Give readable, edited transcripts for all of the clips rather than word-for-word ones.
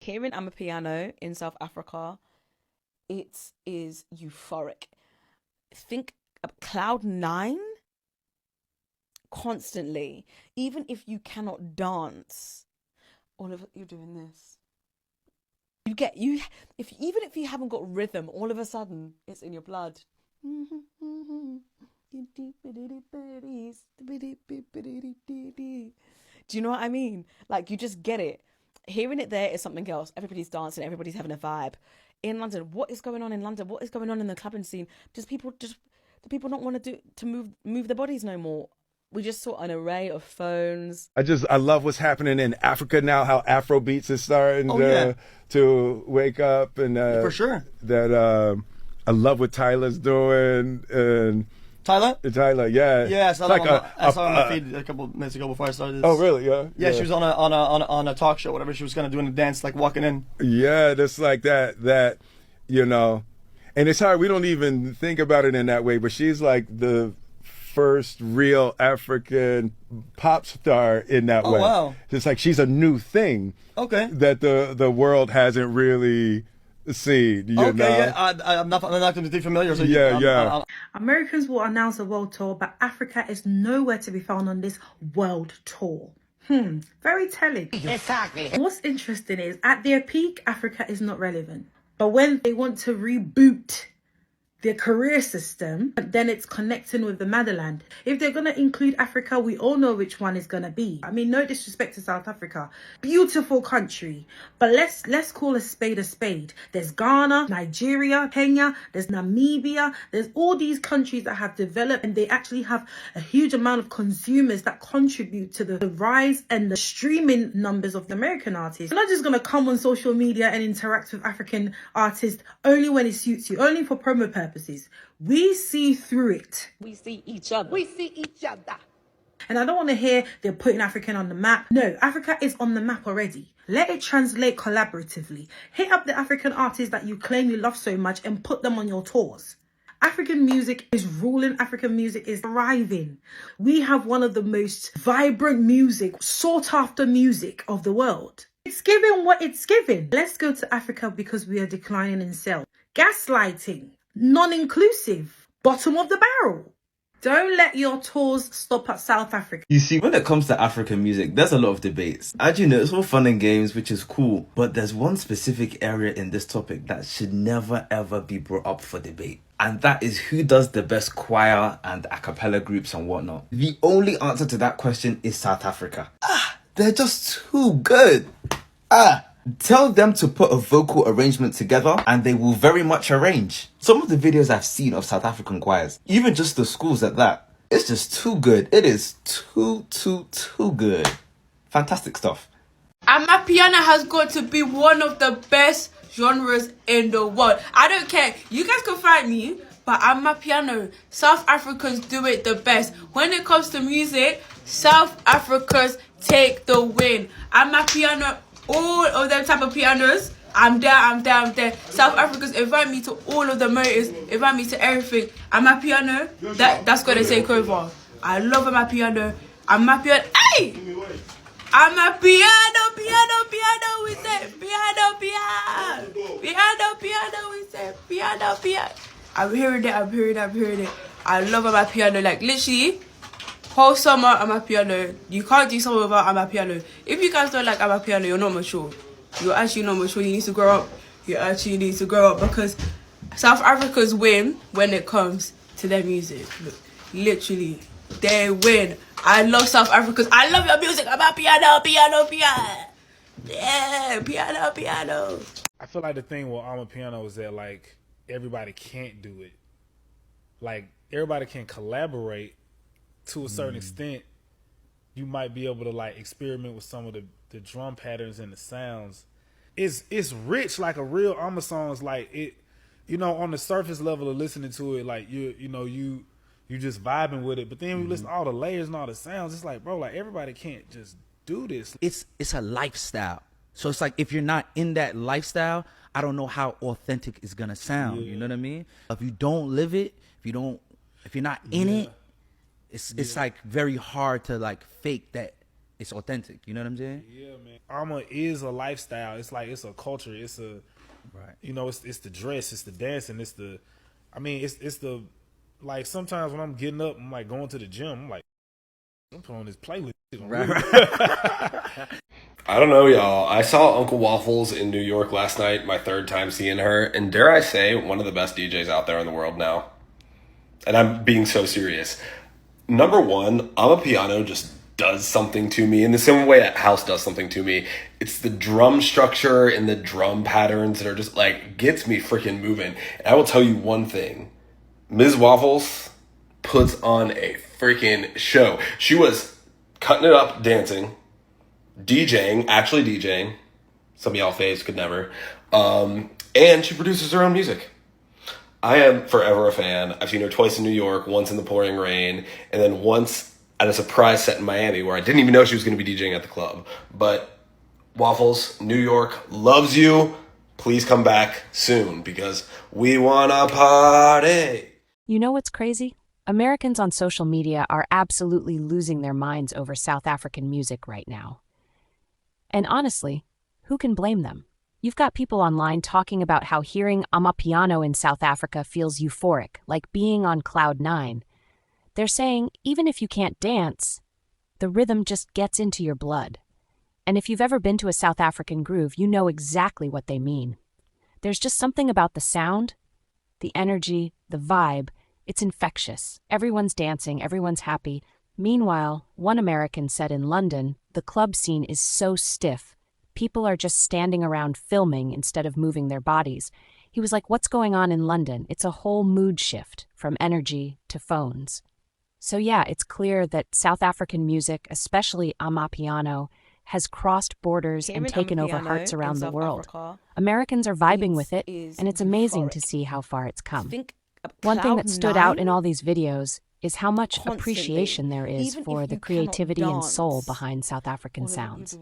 Hearing Amapiano in South Africa, it is euphoric. Think cloud nine constantly. Even if you cannot dance, all of you're doing this. You get you if even if you haven't got rhythm, all of a sudden it's in your blood. Do you know what I mean? Like you just get it. Hearing it there is something else. Everybody's dancing, everybody's having a vibe. In London, what is going on in London? What is going on in the clubbing scene? Do people not want to move their bodies no more? We just saw an array of phones. I love what's happening in Africa now. How Afrobeats is starting to wake up, and for sure that I love what Tyla's doing. And Tyla, yeah. I saw her on my feed a couple minutes ago before I started this. Oh, really? Yeah. She was on a talk show, whatever. She was kind of doing a dance, like walking in. Yeah, just like that, you know. And it's hard. We don't even think about it in that way. But she's like the first real African pop star in that way. Wow. It's like she's a new thing. Okay. That the world hasn't really seen. You know? Yeah. I'm not completely familiar. So yeah. Americans will announce a world tour, but Africa is nowhere to be found on this world tour. Very telling. Exactly. What's interesting is, at their peak, Africa is not relevant. But when they want to reboot their career system, then it's connecting with the motherland. If they're going to include Africa, we all know which one is going to be. I mean, no disrespect to South Africa. Beautiful country. But let's call a spade a spade. There's Ghana, Nigeria, Kenya, there's Namibia. There's all these countries that have developed, and they actually have a huge amount of consumers that contribute to the rise and the streaming numbers of the American artists. You're not just going to come on social media and interact with African artists only when it suits you, only for promo purposes. We see through it. We see each other. We see each other. And I don't want to hear they're putting African on the map. No, Africa is on the map already. Let it translate collaboratively. Hit up the African artists that you claim you love so much and put them on your tours. African music is ruling. African music is thriving. We have one of the most vibrant music, sought after music of the world. It's giving what it's giving. Let's go to Africa because we are declining in sales. Gaslighting. Non-inclusive, bottom of the barrel. Don't let your tours stop at South Africa. You see, when it comes to African music, there's a lot of debates. As you know, it's all fun and games, which is cool. But there's one specific area in this topic that should never ever be brought up for debate. And that is who does the best choir and a cappella groups and whatnot. The only answer to that question is South Africa. They're just too good. Tell them to put a vocal arrangement together and they will very much arrange. Some of the videos I've seen of South African choirs, even just the schools at that, it's just too good. It is too good. Fantastic stuff. Amapiano has got to be one of the best genres in the world. I don't care. You guys can fight me, but Amapiano, South Africans do it the best. When it comes to music, South Africans take the win. Amapiano, all of them type of pianos, I'm there. South Africans invite me to all of the motors, invite me to everything. Amapiano, that's gonna take over. I love Amapiano. Amapiano, hey! Amapiano, piano, we say piano, we say piano. I'm hearing it. I love Amapiano, like literally. Whole summer, Amapiano. You can't do summer without Amapiano. If you guys don't like Amapiano, you're not mature. You're actually not mature. You need to grow up. Because South Africans win when it comes to their music. Look, literally, they win. I love South Africans. I love your music. Amapiano. Yeah, piano. I feel like the thing with Amapiano is that like everybody can't do it. Like everybody can collaborate. To a certain extent, you might be able to like experiment with some of the drum patterns and the sounds. It's rich like a real Ama song. Is like it, you know, on the surface level of listening to it, like you just vibing with it. But then when you listen to all the layers and all the sounds, it's like, bro, like everybody can't just do this. It's a lifestyle. So it's like if you're not in that lifestyle, I don't know how authentic it's gonna sound. You know what I mean? If you don't live it, if you're not in it. It's like very hard to like fake that it's authentic. You know what I'm saying? Yeah, man. Ama is a lifestyle. It's like it's a culture. It's a, Right. you know, it's the dress, it's the dancing, it's the, I mean, it's the, like sometimes when I'm getting up, I'm like going to the gym. I'm like, I'm putting on this playlist. I don't know, y'all. I saw Uncle Waffles in New York last night, my third time seeing her, and dare I say, one of the best DJs out there in the world now. And I'm being so serious. Number one, Amapiano just does something to me in the same way that house does something to me. It's the drum structure and the drum patterns that are just like, gets me freaking moving. And I will tell you one thing. Ms. Waffles puts on a freaking show. She was cutting it up, dancing, actually DJing. Some of y'all faves could never. And she produces her own music. I am forever a fan. I've seen her twice in New York, once in the pouring rain, and then once at a surprise set in Miami where I didn't even know she was going to be DJing at the club. But Waffles, New York loves you. Please come back soon because we want to party. You know what's crazy? Americans on social media are absolutely losing their minds over South African music right now. And honestly, who can blame them? You've got people online talking about how hearing Amapiano in South Africa feels euphoric, like being on cloud nine. They're saying even if you can't dance, the rhythm just gets into your blood. And if you've ever been to a South African groove, you know exactly what they mean. There's just something about the sound, the energy, the vibe. It's infectious. Everyone's dancing, everyone's happy. Meanwhile, one American said in London, the club scene is so stiff. People are just standing around filming instead of moving their bodies. He was like, what's going on in London? It's a whole mood shift from energy to phones. So yeah, it's clear that South African music, especially Amapiano, has crossed borders and taken over hearts around the world. Americans are vibing with it, and it's amazing to see how far it's come. One thing that stood out in all these videos is how much appreciation there is for the creativity and soul behind South African sounds.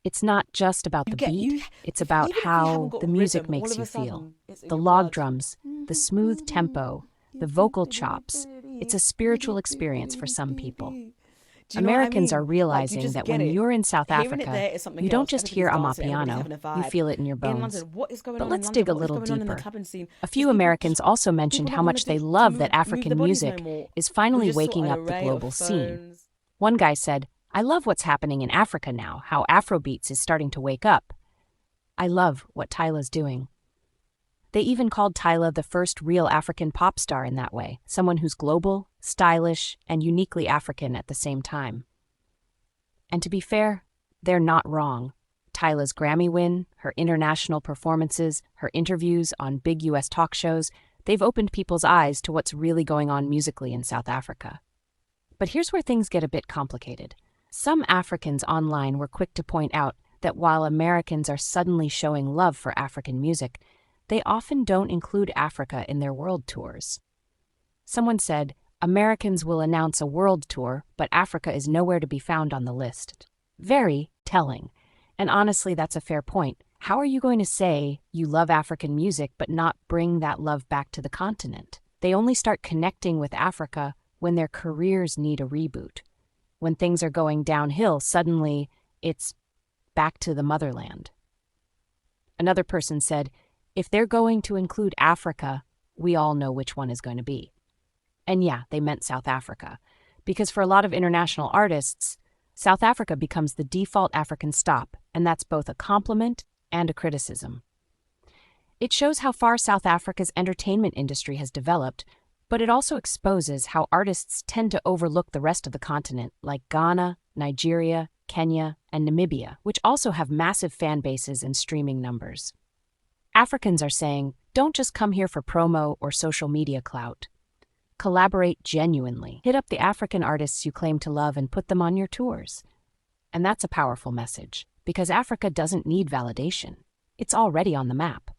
It's not just about the beat, it's about how the music makes you feel. The log drums, the smooth tempo, the vocal chops. It's a spiritual experience for some people. Americans are realizing that when you're in South Africa, you don't just hear Amapiano, you feel it in your bones. But let's dig a little deeper. A few Americans also mentioned how much they love that African music is finally waking up the global scene. One guy said, I love what's happening in Africa now, how Afrobeats is starting to wake up. I love what Tyla's doing. They even called Tyla the first real African pop star in that way, someone who's global, stylish, and uniquely African at the same time. And to be fair, they're not wrong. Tyla's Grammy win, her international performances, her interviews on big US talk shows, they've opened people's eyes to what's really going on musically in South Africa. But here's where things get a bit complicated. Some Africans online were quick to point out that while Americans are suddenly showing love for African music, they often don't include Africa in their world tours. Someone said, Americans will announce a world tour, but Africa is nowhere to be found on the list. Very telling. And honestly, that's a fair point. How are you going to say you love African music but not bring that love back to the continent? They only start connecting with Africa when their careers need a reboot. When things are going downhill, suddenly it's back to the motherland. Another person said, if they're going to include Africa, we all know which one is going to be. And yeah, they meant South Africa, because for a lot of international artists, South Africa becomes the default African stop, and that's both a compliment and a criticism. It shows how far South Africa's entertainment industry has developed, but it also exposes how artists tend to overlook the rest of the continent, like Ghana, Nigeria, Kenya, and Namibia, which also have massive fan bases and streaming numbers. Africans are saying, don't just come here for promo or social media clout. Collaborate genuinely. Hit up the African artists you claim to love and put them on your tours. And that's a powerful message, because Africa doesn't need validation. It's already on the map.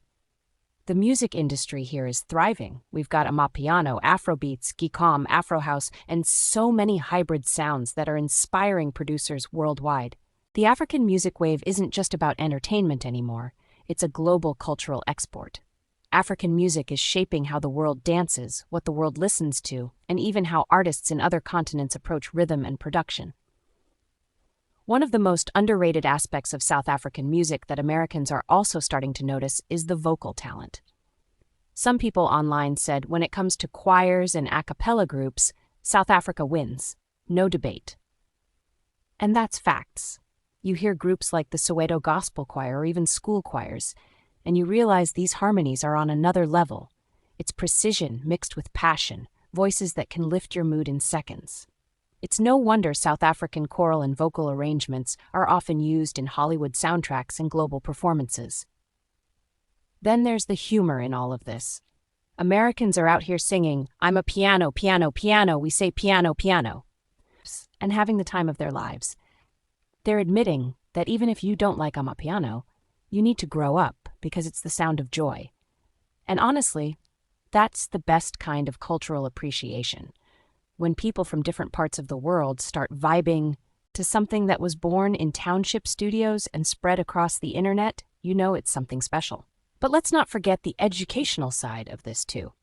The music industry here is thriving. We've got Amapiano, Afrobeats, Geekom, Afro House, and so many hybrid sounds that are inspiring producers worldwide. The African music wave isn't just about entertainment anymore. It's a global cultural export. African music is shaping how the world dances, what the world listens to, and even how artists in other continents approach rhythm and production. One of the most underrated aspects of South African music that Americans are also starting to notice is the vocal talent. Some people online said when it comes to choirs and a cappella groups, South Africa wins. No debate. And that's facts. You hear groups like the Soweto Gospel Choir or even school choirs, and you realize these harmonies are on another level. It's precision mixed with passion, voices that can lift your mood in seconds. It's no wonder South African choral and vocal arrangements are often used in Hollywood soundtracks and global performances. Then there's the humor in all of this. Americans are out here singing, "I'm a piano, piano, piano, we say piano, piano," and having the time of their lives. They're admitting that even if you don't like Amapiano, you need to grow up because it's the sound of joy. And honestly, that's the best kind of cultural appreciation. When people from different parts of the world start vibing to something that was born in township studios and spread across the internet, you know it's something special. But let's not forget the educational side of this too.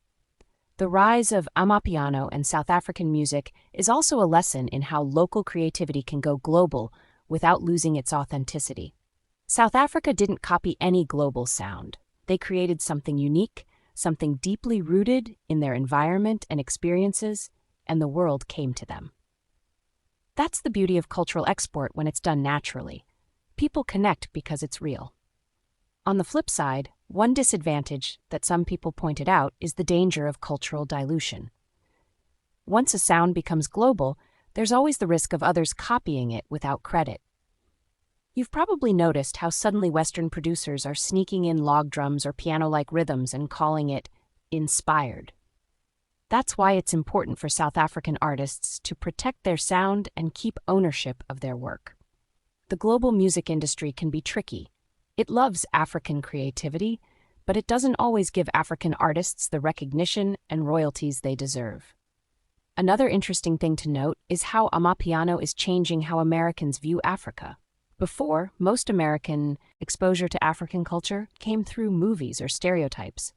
The rise of Amapiano and South African music is also a lesson in how local creativity can go global without losing its authenticity. South Africa didn't copy any global sound. They created something unique, something deeply rooted in their environment and experiences, and the world came to them. That's the beauty of cultural export when it's done naturally. People connect because it's real. On the flip side, one disadvantage that some people pointed out is the danger of cultural dilution. Once a sound becomes global, there's always the risk of others copying it without credit. You've probably noticed how suddenly Western producers are sneaking in log drums or piano-like rhythms and calling it inspired. That's why it's important for South African artists to protect their sound and keep ownership of their work. The global music industry can be tricky. It loves African creativity, but it doesn't always give African artists the recognition and royalties they deserve. Another interesting thing to note is how Amapiano is changing how Americans view Africa. Before, most American exposure to African culture came through movies or stereotypes.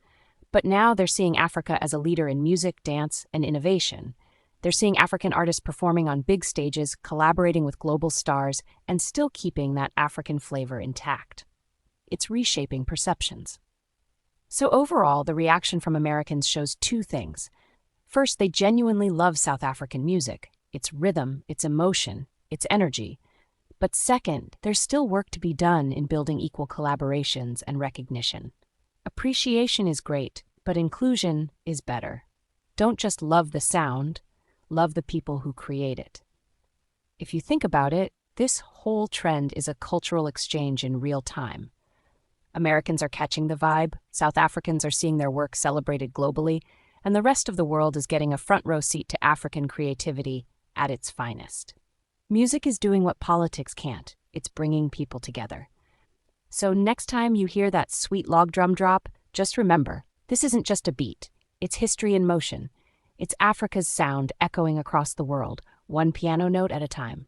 But now they're seeing Africa as a leader in music, dance, and innovation. They're seeing African artists performing on big stages, collaborating with global stars, and still keeping that African flavor intact. It's reshaping perceptions. So overall, the reaction from Americans shows two things. First, they genuinely love South African music, its rhythm, its emotion, its energy. But second, there's still work to be done in building equal collaborations and recognition. Appreciation is great, but inclusion is better. Don't just love the sound, love the people who create it. If you think about it, this whole trend is a cultural exchange in real time. Americans are catching the vibe, South Africans are seeing their work celebrated globally, and the rest of the world is getting a front row seat to African creativity at its finest. Music is doing what politics can't. It's bringing people together. So next time you hear that sweet log drum drop, just remember, this isn't just a beat. It's history in motion. It's Africa's sound echoing across the world, one piano note at a time.